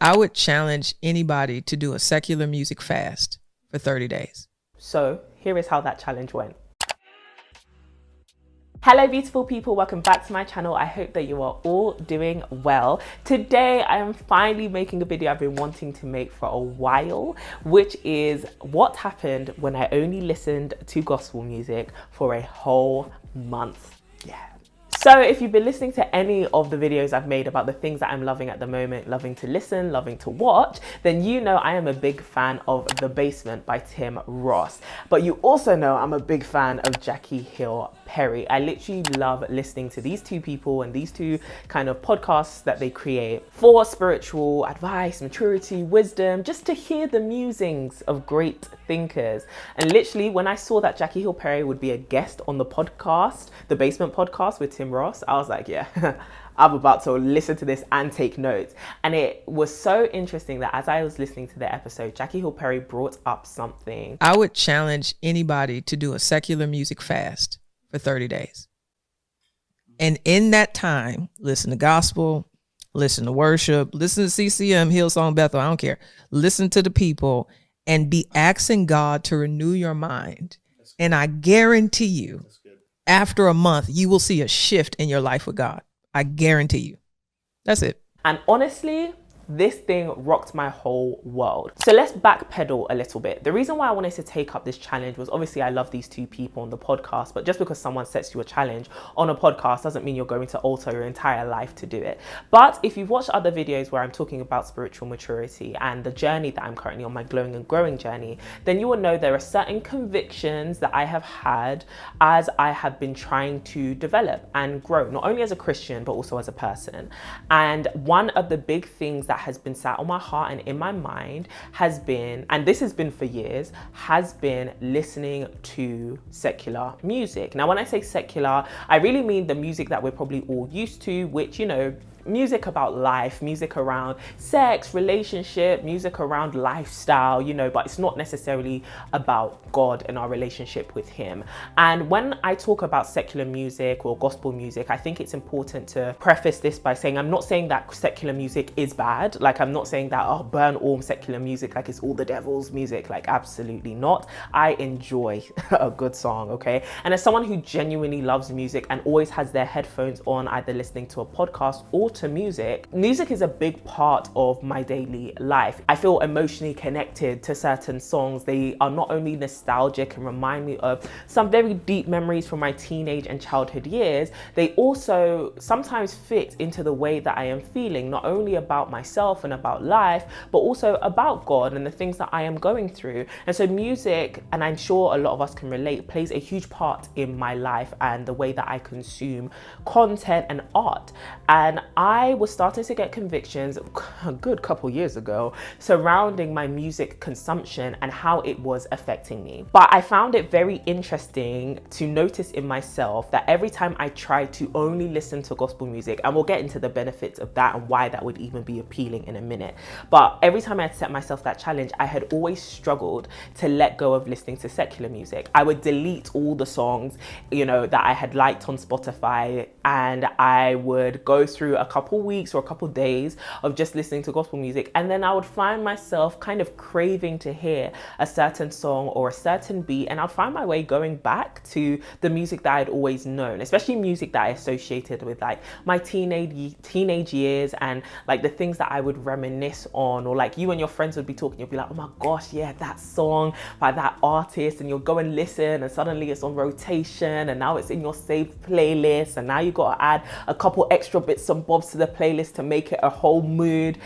I would challenge anybody to do a secular music fast for 30 days. So here is how that challenge went. Hello beautiful people, welcome back to my channel. I hope that you are all doing well. Today I am finally making a video I've been wanting to make for a while, which is what happened when I only listened to gospel music for a whole month. Yeah. So if you've been listening to any of the videos I've made about the things that I'm loving at the moment, loving to listen, loving to watch, then you know I am a big fan of The Basement by Tim Ross. But you also know I'm a big fan of Jackie Hill Perry. I literally love listening to these two people and these two kind of podcasts that they create for spiritual advice, maturity, wisdom, just to hear the musings of great thinkers. And literally when I saw that Jackie Hill Perry would be a guest on the podcast, The Basement podcast with Tim Ross, I was like, yeah, I'm about to listen to this and take notes. And it was so interesting that as I was listening to the episode, Jackie Hill Perry brought up something. I would challenge anybody to do a secular music fast for 30 days. And in that time, listen to gospel, listen to worship, listen to CCM, Hillsong Bethel, I don't care. Listen to the people and be asking God to renew your mind. And I guarantee you, after a month, you will see a shift in your life with God. I guarantee you. That's it. And honestly, this thing rocked my whole world. So let's backpedal a little bit. The reason why I wanted to take up this challenge was obviously I love these two people on the podcast, but just because someone sets you a challenge on a podcast doesn't mean you're going to alter your entire life to do it. But if you've watched other videos where I'm talking about spiritual maturity and the journey that I'm currently on, my glowing and growing journey, then you will know there are certain convictions that I have had as I have been trying to develop and grow, not only as a Christian, but also as a person. And one of the big things that has been sat on my heart and in my mind has been, and this has been for years, has been listening to secular music. Now, when I say secular, I really mean the music that we're probably all used to, which, you know, music about life, music around sex, relationship, music around lifestyle, you know, but it's not necessarily about God and our relationship with Him. And when I talk about secular music or gospel music, I think it's important to preface this by saying, I'm not saying that secular music is bad. Like, I'm not saying that, oh, burn all secular music, like it's all the devil's music. Like, absolutely not. I enjoy a good song, okay? And as someone who genuinely loves music and always has their headphones on, either listening to a podcast or to music is a big part of my daily life. I feel emotionally connected to certain songs. They are not only nostalgic and remind me of some very deep memories from my teenage and childhood years, they also sometimes fit into the way that I am feeling, not only about myself and about life, but also about God and the things that I am going through. And so music, and I'm sure a lot of us can relate, plays a huge part in my life and the way that I consume content and art. And I was starting to get convictions a good couple years ago surrounding my music consumption and how it was affecting me. But I found it very interesting to notice in myself that every time I tried to only listen to gospel music, and we'll get into the benefits of that and why that would even be appealing in a minute, but every time I had set myself that challenge, I had always struggled to let go of listening to secular music. I would delete all the songs, you know, that I had liked on Spotify, and I would go through a couple weeks or a couple days of just listening to gospel music, and then I would find myself kind of craving to hear a certain song or a certain beat, and I'd find my way going back to the music that I'd always known, especially music that I associated with like my teenage years and like the things that I would reminisce on, or like you and your friends would be talking, you'll be like, oh my gosh, yeah, that song by that artist, and you'll go and listen, and suddenly it's on rotation, and now it's in your saved playlist, and now you got to add a couple extra bits and bobs to the playlist to make it a whole mood.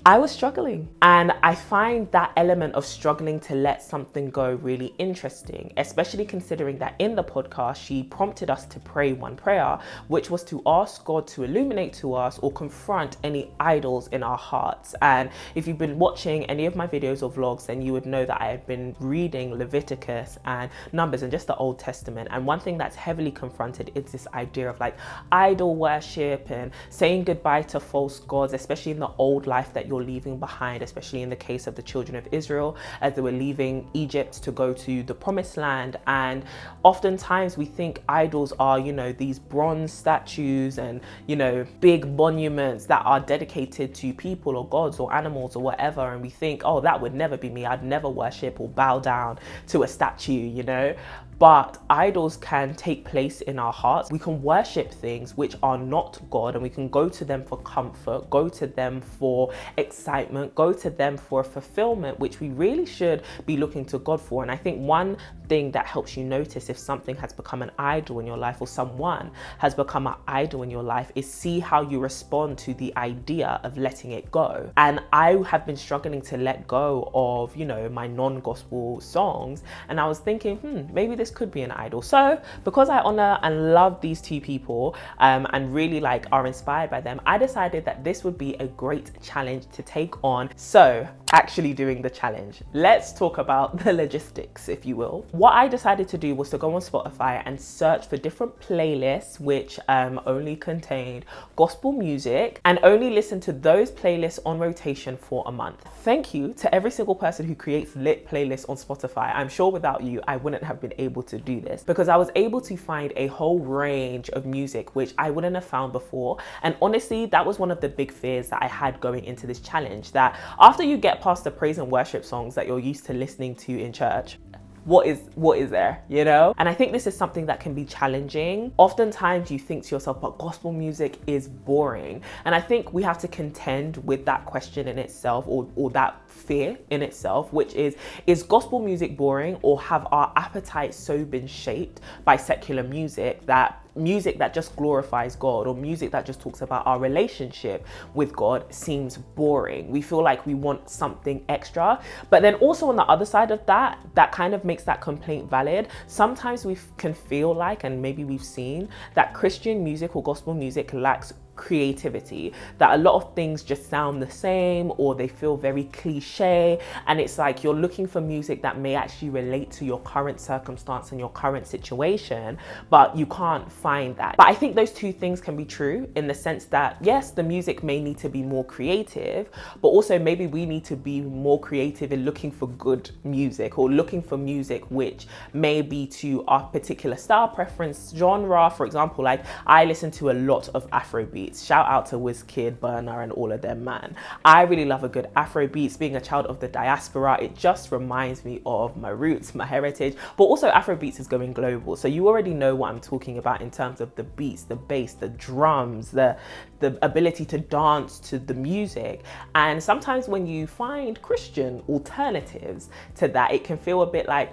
I was struggling, and I find that element of struggling to let something go really interesting, especially considering that in the podcast she prompted us to pray one prayer, which was to ask God to illuminate to us or confront any idols in our hearts. And if you've been watching any of my videos or vlogs, then you would know that I had been reading Leviticus and Numbers and just the Old Testament, and one thing that's heavily confronted is this idea of like idol worship and saying goodbye to false gods, especially in the old life that you're leaving behind, especially in the case of the children of Israel, as they were leaving Egypt to go to the promised land. And oftentimes we think idols are, you know, these bronze statues and, you know, big monuments that are dedicated to people or gods or animals or whatever. And we think, oh, that would never be me. I'd never worship or bow down to a statue, you know. But idols can take place in our hearts. We can worship things which are not God, and we can go to them for comfort, go to them for excitement, go to them for a fulfillment, which we really should be looking to God for. And I think one thing that helps you notice if something has become an idol in your life, or someone has become an idol in your life, is see how you respond to the idea of letting it go. And I have been struggling to let go of, you know, my non-gospel songs. And I was thinking, maybe this could be an idol. So because I honor and love these two people and really like are inspired by them, I decided that this would be a great challenge to take on. So actually doing the challenge, let's talk about the logistics, if you will. What I decided to do was to go on Spotify and search for different playlists which only contained gospel music, and only listen to those playlists on rotation for a month. Thank you to every single person who creates lit playlists on Spotify. I'm sure without you, I wouldn't have been able to do this, because I was able to find a whole range of music which I wouldn't have found before. And honestly, that was one of the big fears that I had going into this challenge, that after you get past the praise and worship songs that you're used to listening to in church, what is there, you know? And I think this is something that can be challenging. Oftentimes you think to yourself, but gospel music is boring. And I think we have to contend with that question in itself, or that fear in itself, which is gospel music boring, or have our appetites so been shaped by secular music that music that just glorifies God, or music that just talks about our relationship with God, seems boring? We feel like we want something extra. But then also on the other side of that kind of makes that complaint valid. Sometimes we can feel like, and maybe we've seen, that Christian music or gospel music lacks creativity, that a lot of things just sound the same, or they feel very cliche, and it's like you're looking for music that may actually relate to your current circumstance and your current situation, but you can't find that. But I think those two things can be true, in the sense that yes, the music may need to be more creative, but also maybe we need to be more creative in looking for good music, or looking for music which may be to our particular style preference, genre. For example, like I listen to a lot of Afrobeat. Shout out to Wizkid, Burna, and all of them, man. I really love a good Afro beats. Being a child of the diaspora, it just reminds me of my roots, my heritage. But also Afro beats is going global, so you already know what I'm talking about in terms of the beats, the bass, the drums, the ability to dance to the music. And sometimes when you find Christian alternatives to that, it can feel a bit like,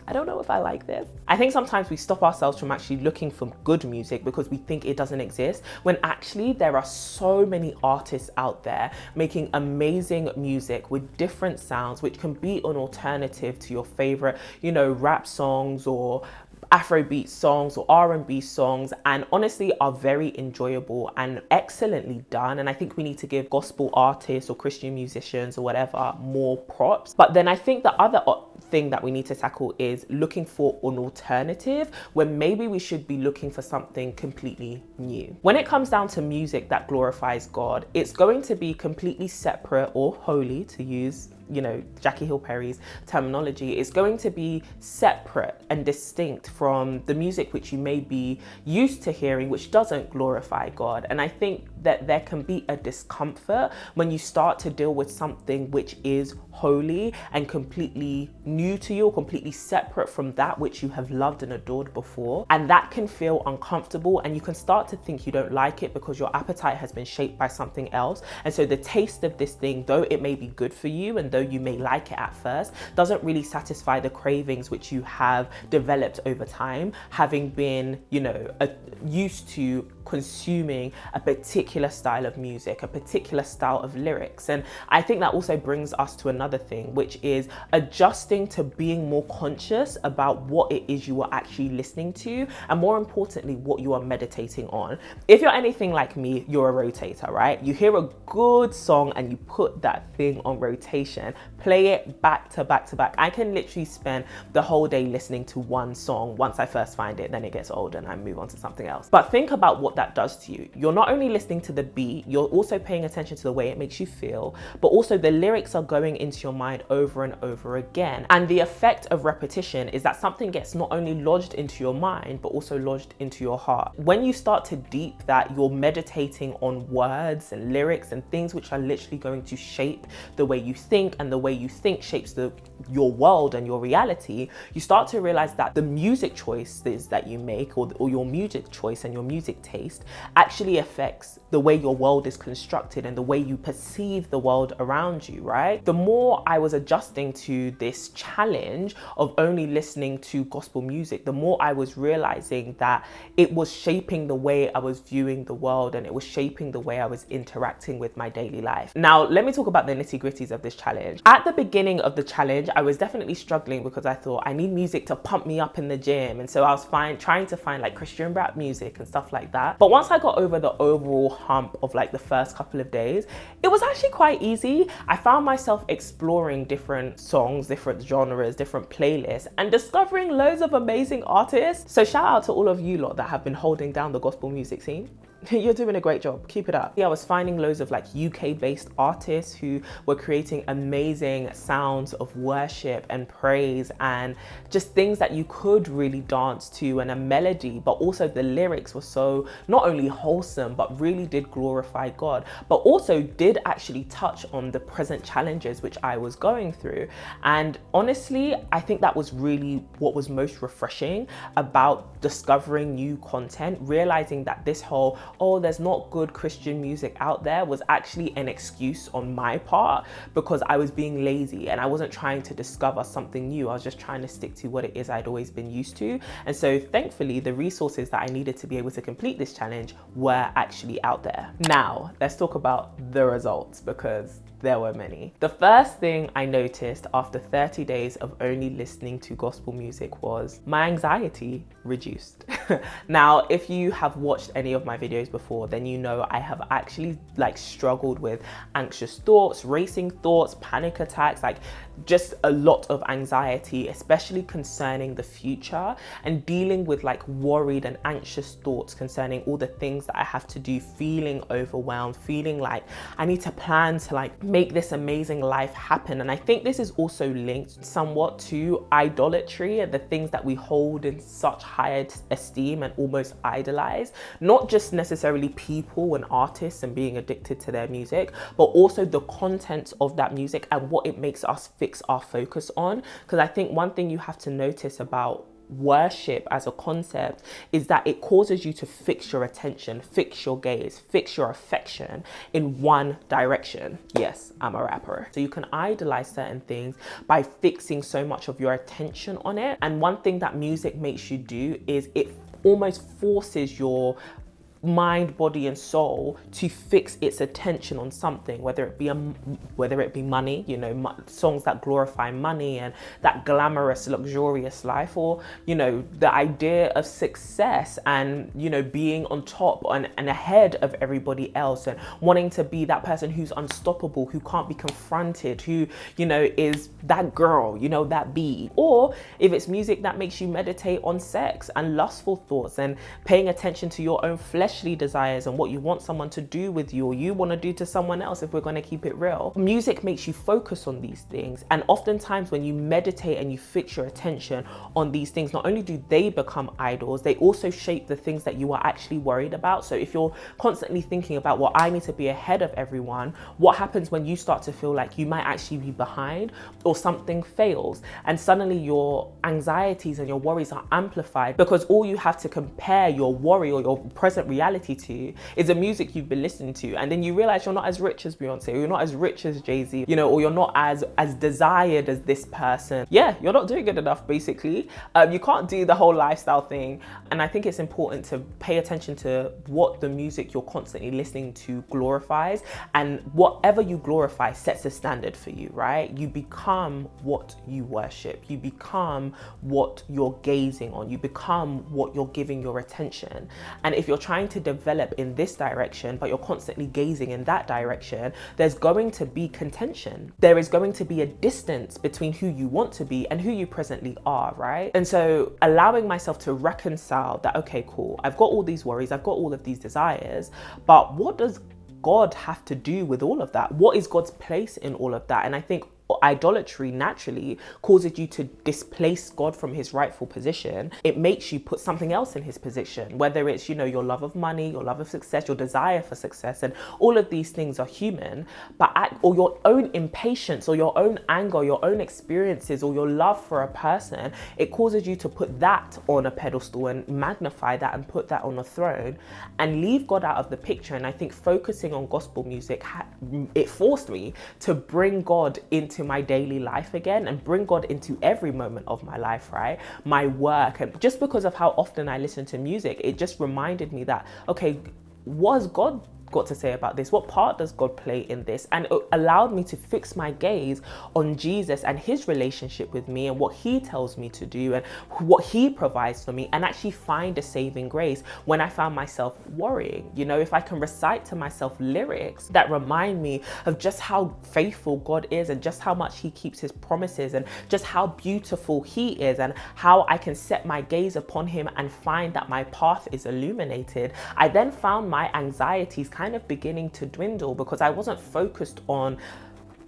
I don't know if I like this. I think sometimes we stop ourselves from actually looking for good music because we think it doesn't exist, when actually there are so many artists out there making amazing music with different sounds, which can be an alternative to your favorite, you know, rap songs or Afrobeat songs or R&B songs, and honestly are very enjoyable and excellently done. And I think we need to give gospel artists or Christian musicians or whatever more props. But then I think the other thing that we need to tackle is looking for an alternative, when maybe we should be looking for something completely new. When it comes down to music that glorifies God, it's going to be completely separate or holy, to use, you know, Jackie Hill Perry's terminology. Is going to be separate and distinct from the music which you may be used to hearing, which doesn't glorify God. And I think that there can be a discomfort when you start to deal with something which is holy and completely new to you, or completely separate from that which you have loved and adored before. And that can feel uncomfortable, and you can start to think you don't like it because your appetite has been shaped by something else. And so the taste of this thing, though it may be good for you and though you may like it at first, doesn't really satisfy the cravings which you have developed over time, having been, you know, used to consuming a particular style of music, a particular style of lyrics. And I think that also brings us to another thing, which is adjusting to being more conscious about what it is you are actually listening to, and more importantly, what you are meditating on. If you're anything like me, you're a rotator, right? You hear a good song and you put that thing on rotation, again. Play it back to back to back. I can literally spend the whole day listening to one song. Once I first find it, then it gets old and I move on to something else. But think about what that does to you. You're not only listening to the beat, you're also paying attention to the way it makes you feel, but also the lyrics are going into your mind over and over again. And the effect of repetition is that something gets not only lodged into your mind, but also lodged into your heart. When you start to deep that, you're meditating on words and lyrics and things which are literally going to shape the way you think, and the way you think shapes your world and your reality. You start to realize that the music choices that you make, or your music choice and your music taste, actually affects the way your world is constructed and the way you perceive the world around you, right? The more I was adjusting to this challenge of only listening to gospel music, the more I was realizing that it was shaping the way I was viewing the world, and it was shaping the way I was interacting with my daily life. Now, let me talk about the nitty-gritties of this challenge. At the beginning of the challenge, I was definitely struggling because I thought I need music to pump me up in the gym. And so I was trying to find like Christian rap music and stuff like that. But once I got over the overall hump of like the first couple of days, it was actually quite easy. I found myself exploring different songs, different genres, different playlists, and discovering loads of amazing artists. So shout out to all of you lot that have been holding down the gospel music scene. You're doing a great job. Keep it up. Yeah, I was finding loads of like UK-based artists who were creating amazing sounds of worship and praise, and just things that you could really dance to, and a melody, but also the lyrics were so not only wholesome, but really did glorify God, but also did actually touch on the present challenges which I was going through. And honestly, I think that was really what was most refreshing about discovering new content, realizing that this whole, oh, there's not good Christian music out there, was actually an excuse on my part, because I was being lazy and I wasn't trying to discover something new. I was just trying to stick to what it is I'd always been used to. And so thankfully, the resources that I needed to be able to complete this challenge were actually out there. Now, let's talk about the results, because there were many. The first thing I noticed after 30 days of only listening to gospel music was my anxiety reduced. Now, if you have watched any of my videos before, then you know I have actually like struggled with anxious thoughts, racing thoughts, panic attacks, like just a lot of anxiety, especially concerning the future, and dealing with like worried and anxious thoughts concerning all the things that I have to do, feeling overwhelmed, feeling like I need to plan to like make this amazing life happen. And I think this is also linked somewhat to idolatry and the things that we hold in such high esteem and almost idolize, not just necessarily people and artists and being addicted to their music, but also the content of that music and what it makes us fix our focus on. Because I think one thing you have to notice about worship as a concept is that it causes you to fix your attention, fix your gaze, fix your affection in one direction. Yes, I'm a rapper. So you can idolize certain things by fixing so much of your attention on it. And one thing that music makes you do is it almost forces your mind, body and soul to fix its attention on something, whether it be money, you know, songs that glorify money and that glamorous, luxurious life, or, you know, the idea of success and, you know, being on top and ahead of everybody else and wanting to be that person who's unstoppable, who can't be confronted, who, you know, is that girl, you know, that bee. Or if it's music that makes you meditate on sex and lustful thoughts and paying attention to your own fleshly desires and what you want someone to do with you, or you want to do to someone else, if we're going to keep it real. Music makes you focus on these things, and oftentimes when you meditate and you fix your attention on these things, not only do they become idols, they also shape the things that you are actually worried about. So if you're constantly thinking about, well, I need to be ahead of everyone, what happens when you start to feel like you might actually be behind or something fails, and suddenly your anxieties and your worries are amplified because all you have to compare your worry or your present reality to is the music you've been listening to. And then you realize you're not as rich as Beyonce, or you're not as rich as Jay-Z, you know, or you're not as desired as this person. Yeah, you're not doing good enough, basically. You can't do the whole lifestyle thing. And I think it's important to pay attention to what the music you're constantly listening to glorifies, and whatever you glorify sets a standard for you, right? You become what you worship, you become what you're gazing on, you become what you're giving your attention. And if you're trying to develop in this direction, but you're constantly gazing in that direction, there's going to be contention. There is going to be a distance between who you want to be and who you presently are, right? And so allowing myself to reconcile that, okay, cool, I've got all these worries, I've got all of these desires, but what does God have to do with all of that? What is God's place in all of that? And I think idolatry naturally causes you to displace God from his rightful position. It makes you put something else in his position, whether it's, you know, your love of money, your love of success, your desire for success, and all of these things are human, or your own impatience or your own anger, your own experiences, or your love for a person. It causes you to put that on a pedestal and magnify that and put that on a throne and leave God out of the picture. And I think focusing on gospel music, it forced me to bring God into my daily life again and bring God into every moment of my life, right? My work. And just because of how often I listen to music, it just reminded me that, okay, was God got to say about this? What part does God play in this? And it allowed me to fix my gaze on Jesus and his relationship with me and what he tells me to do and what he provides for me, and actually find a saving grace when I found myself worrying. You know, if I can recite to myself lyrics that remind me of just how faithful God is and just how much he keeps his promises and just how beautiful he is, and how I can set my gaze upon him and find that my path is illuminated, I then found my anxieties kind of beginning to dwindle, because I wasn't focused on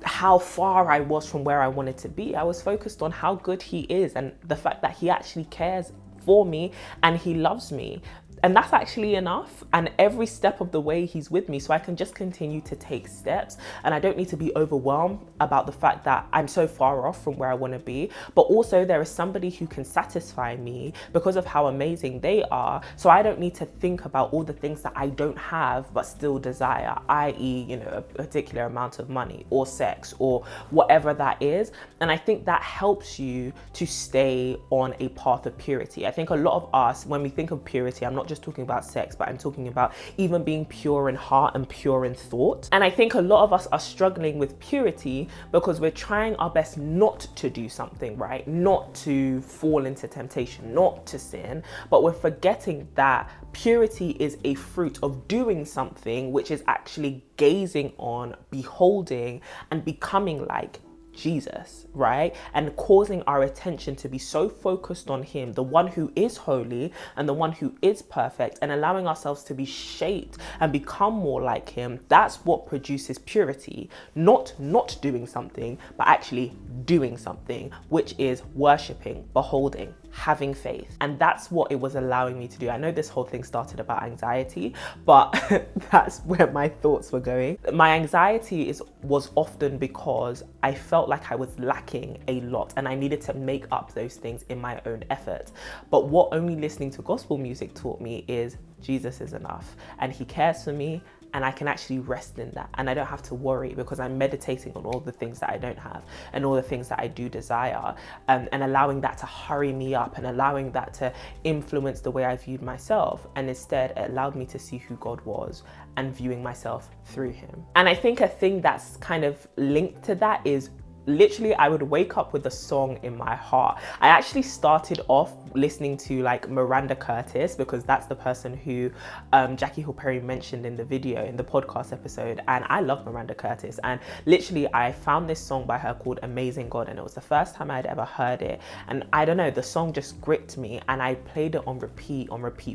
how far I was from where I wanted to be. I was focused on how good he is and the fact that he actually cares for me and he loves me. And that's actually enough. And every step of the way he's with me, so I can just continue to take steps. And I don't need to be overwhelmed about the fact that I'm so far off from where I want to be. But also there is somebody who can satisfy me because of how amazing they are. So I don't need to think about all the things that I don't have but still desire, i.e., you know, a particular amount of money or sex or whatever that is. And I think that helps you to stay on a path of purity. I think a lot of us, when we think of purity, I'm not just talking about sex, but I'm talking about even being pure in heart and pure in thought. And I think a lot of us are struggling with purity because we're trying our best not to do something, right? Not to fall into temptation, not to sin, but we're forgetting that purity is a fruit of doing something, which is actually gazing on, beholding, and becoming like Jesus, right? And causing our attention to be so focused on him, the one who is holy and the one who is perfect, and allowing ourselves to be shaped and become more like him. That's what produces purity, not doing something, but actually doing something, which is worshiping, beholding, having faith. And that's what it was allowing me to do. I know this whole thing started about anxiety, but that's where my thoughts were going. My anxiety was often because I felt like I was lacking a lot and I needed to make up those things in my own effort. But what only listening to gospel music taught me is Jesus is enough and he cares for me, and I can actually rest in that, and I don't have to worry because I'm meditating on all the things that I don't have and all the things that I do desire, and allowing that to hurry me up and allowing that to influence the way I viewed myself. And instead it allowed me to see who God was and viewing myself through him. And I think a thing that's kind of linked to that is literally I would wake up with a song in my heart. I actually started off listening to like Miranda Curtis, because that's the person who Jackie Hill Perry mentioned in the video, in the podcast episode, and I love Miranda Curtis. And literally I found this song by her called Amazing God, and it was the first time I'd ever heard it, and I don't know, the song just gripped me, and I played it on repeat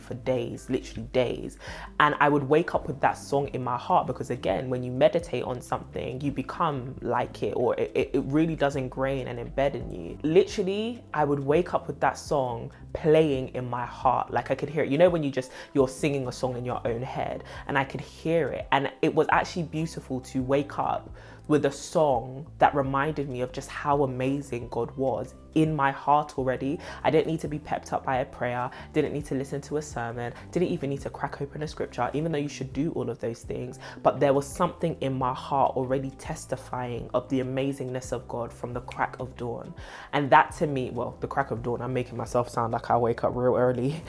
for days, literally days. And I would wake up with that song in my heart, because again, when you meditate on something, you become like it, or it really does ingrain and embed in you. Literally, I would wake up with that song playing in my heart, like I could hear it. You know when you're singing a song in your own head, and I could hear it. And it was actually beautiful to wake up with a song that reminded me of just how amazing God was in my heart already. I didn't need to be pepped up by a prayer, didn't need to listen to a sermon, didn't even need to crack open a scripture, even though you should do all of those things. But there was something in my heart already testifying of the amazingness of God from the crack of dawn. And that to me, well, the crack of dawn, I'm making myself sound like I wake up real early.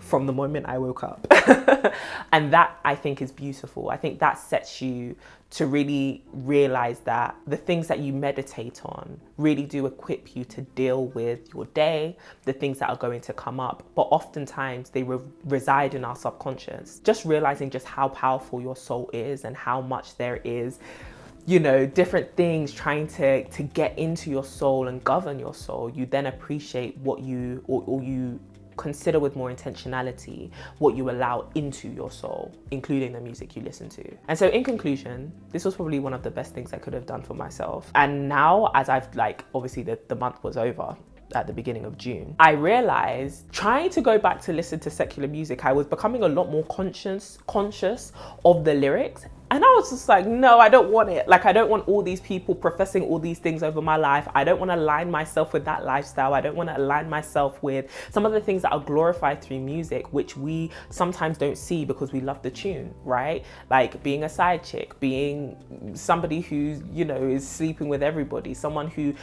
from the moment I woke up. And that, I think, is beautiful. I think that sets you to really realize that the things that you meditate on really do equip you to deal with your day, the things that are going to come up. But oftentimes they reside in our subconscious. Just realizing just how powerful your soul is and how much there is, you know, different things trying to get into your soul and govern your soul. You then appreciate what you, or you consider with more intentionality what you allow into your soul, including the music you listen to. And so in conclusion, this was probably one of the best things I could have done for myself. And now, as I've obviously the month was over at the beginning of June, I realized trying to go back to listen to secular music, I was becoming a lot more conscious of the lyrics. And I was just like, no, I don't want it. I don't want all these people professing all these things over my life. I don't want to align myself with that lifestyle. I don't want to align myself with some of the things that are glorified through music, which we sometimes don't see because we love the tune, right? Like being a side chick, being somebody who, you know, is sleeping with everybody, someone who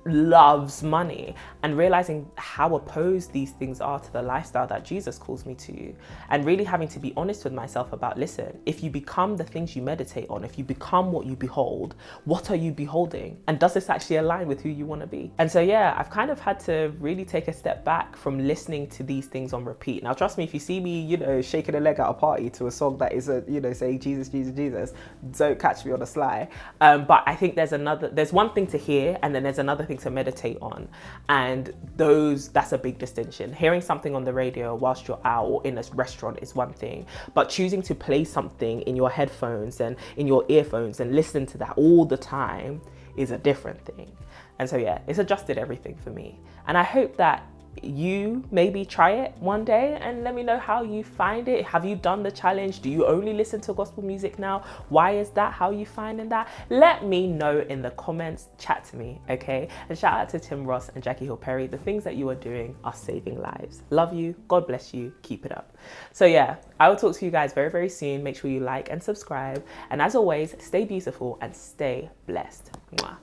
loves money, and realizing how opposed these things are to the lifestyle that Jesus calls me to. And really having to be honest with myself about, listen, if you become the things you meditate on, if you become what you behold, what are you beholding? And does this actually align with who you want to be? And so, yeah, I've kind of had to really take a step back from listening to these things on repeat. Now, trust me, if you see me, you know, shaking a leg at a party to a song that is, you know, saying Jesus, Jesus, Jesus, don't catch me on the sly. But I think there's one thing to hear, and then there's another thing to meditate on. And that's a big distinction. Hearing something on the radio whilst you're out or in a restaurant is one thing, but choosing to play something in your headphones and in your earphones and listen to that all the time is a different thing. And so, yeah, it's adjusted everything for me. And I hope that you maybe try it one day and let me know how you find it. Have you done the challenge? Do you only listen to gospel music now? Why is that? How are you finding that? Let me know in the comments. Chat to me, okay? And shout out to Tim Ross and Jackie Hill Perry. The things that you are doing are saving lives. Love you. God bless you. Keep it up. So yeah, I will talk to you guys very, very soon. Make sure you like and subscribe. And as always, stay beautiful and stay blessed. Mwah.